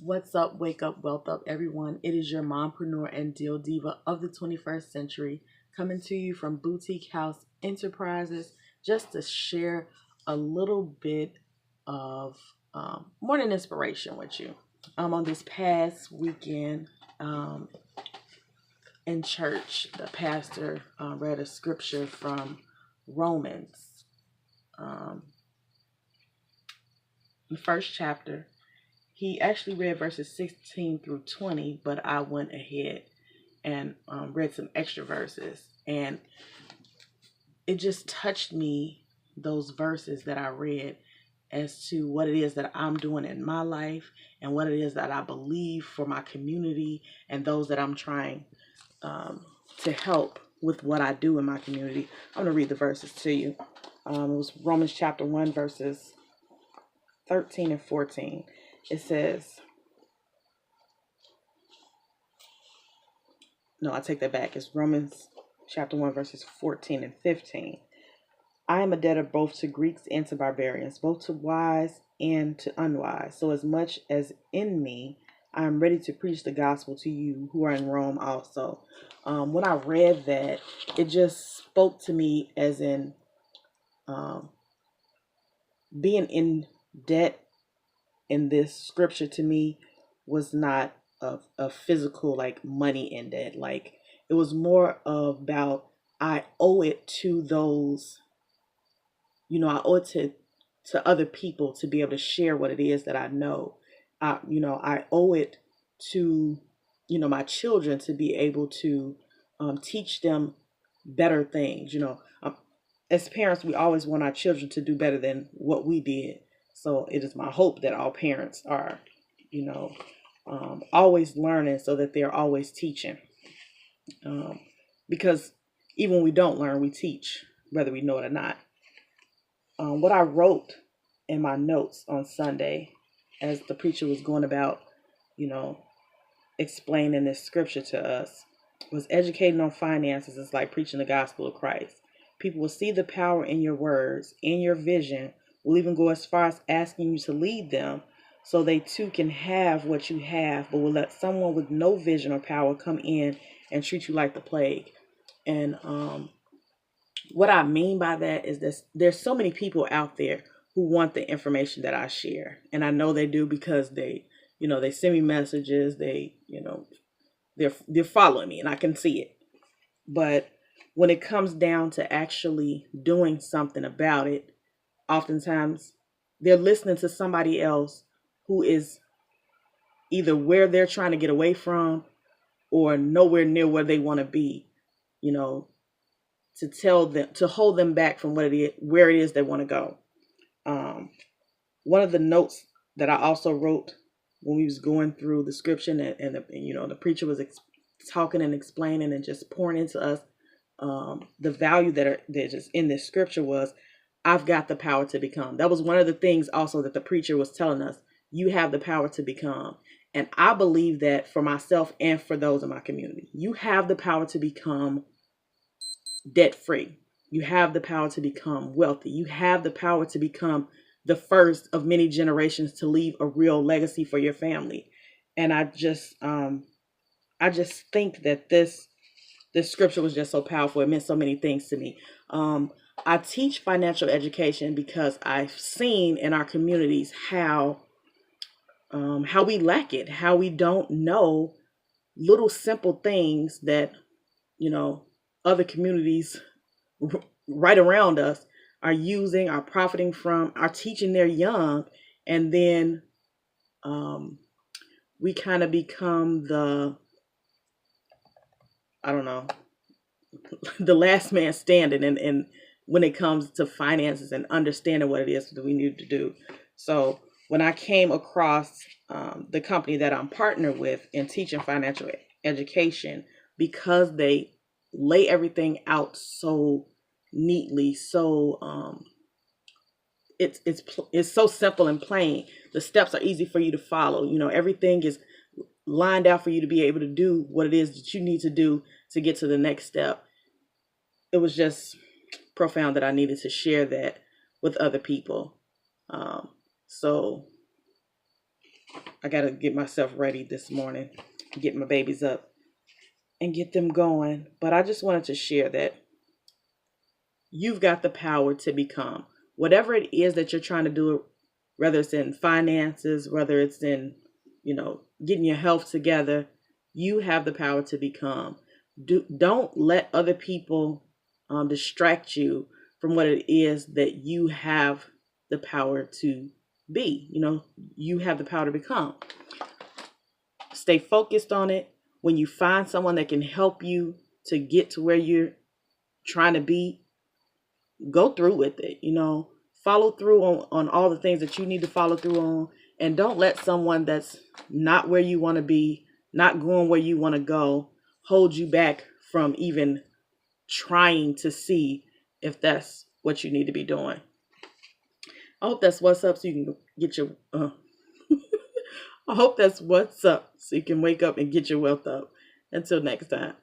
What's up, wake up, wealth up, everyone. It is your mompreneur and deal diva of the 21st century coming to you from Boutique House Enterprises just to share a little bit of morning inspiration with you. On this past weekend in church, the pastor read a scripture from Romans, um, the first chapter. He actually read verses 16 through 20, but I went ahead and read some extra verses. And it just touched me, those verses that I read, as to what it is that I'm doing in my life and what it is that I believe for my community and those that I'm trying to help with what I do in my community. I'm going to read the verses to you. It was Romans chapter 1, verses 13 and 14. It says, no, I take that back. It's Romans chapter 1, verses 14 and 15. I am a debtor both to Greeks and to barbarians, both to wise and to unwise. So as much as in me, I am ready to preach the gospel to you who are in Rome also. When I read that, it just spoke to me as in being in debt in this scripture to me was not a physical like money in debt. Like it was more about I owe it to those, I owe it to other people to be able to share what it is that I know. I owe it to, my children to be able to teach them better things. As parents, we always want our children to do better than what we did. So it is my hope that all parents are, you know, always learning so that they're always teaching. Because even when we don't learn, we teach, whether we know it or not. What I wrote in my notes on Sunday, as the preacher was going about, you know, explaining this scripture to us, was educating on finances is like preaching the gospel of Christ. People will see the power in your words, in your vision, will even go as far as asking you to lead them so they too can have what you have, but will let someone with no vision or power come in and treat you like the plague. And what I mean by that is this: there's so many people out there who want the information that I share. And I know they do because they send me messages, they're following me and I can see it. But when it comes down to actually doing something about it, oftentimes they're listening to somebody else who is either where they're trying to get away from or nowhere near where they want to be, you know, to tell them, to hold them back from where it is they want to go. One of the notes that I also wrote when we was going through the scripture and the preacher was talking and explaining and just pouring into us the value that just in this scripture was, I've got the power to become. That was one of the things also that the preacher was telling us. You have the power to become. And I believe that for myself and for those in my community. You have the power to become debt free. You have the power to become wealthy. You have the power to become the first of many generations to leave a real legacy for your family. And I just think that this scripture was just so powerful. It meant so many things to me. I teach financial education because I've seen in our communities how we lack it, how we don't know little simple things that other communities right around us are using, are profiting from, are teaching their young, and then we kind of become I don't know, the last man standing and when it comes to finances and understanding what it is that we need to do. So when I came across the company that I'm partnered with in teaching financial education, because they lay everything out so neatly, so it's so simple and plain. The steps are easy for you to follow. Everything is lined out for you to be able to do what it is that you need to do to get to the next step. It was just profound that I needed to share that with other people. So I got to get myself ready this morning, get my babies up and get them going. But I just wanted to share that you've got the power to become whatever it is that you're trying to do, whether it's in finances, whether it's in, getting your health together. You have the power to become. Don't let other people distract you from what it is that you have the power to be. You have the power to become. Stay focused on it. When you find someone that can help you to get to where you're trying to be, go through with it. Follow through on all the things that you need to follow through on. And don't let someone that's not where you want to be, not going where you want to go, hold you back from even trying to see if that's what you need to be doing. I hope that's what's up so you can get your I hope that's what's up so you can wake up and get your wealth up. Until next time.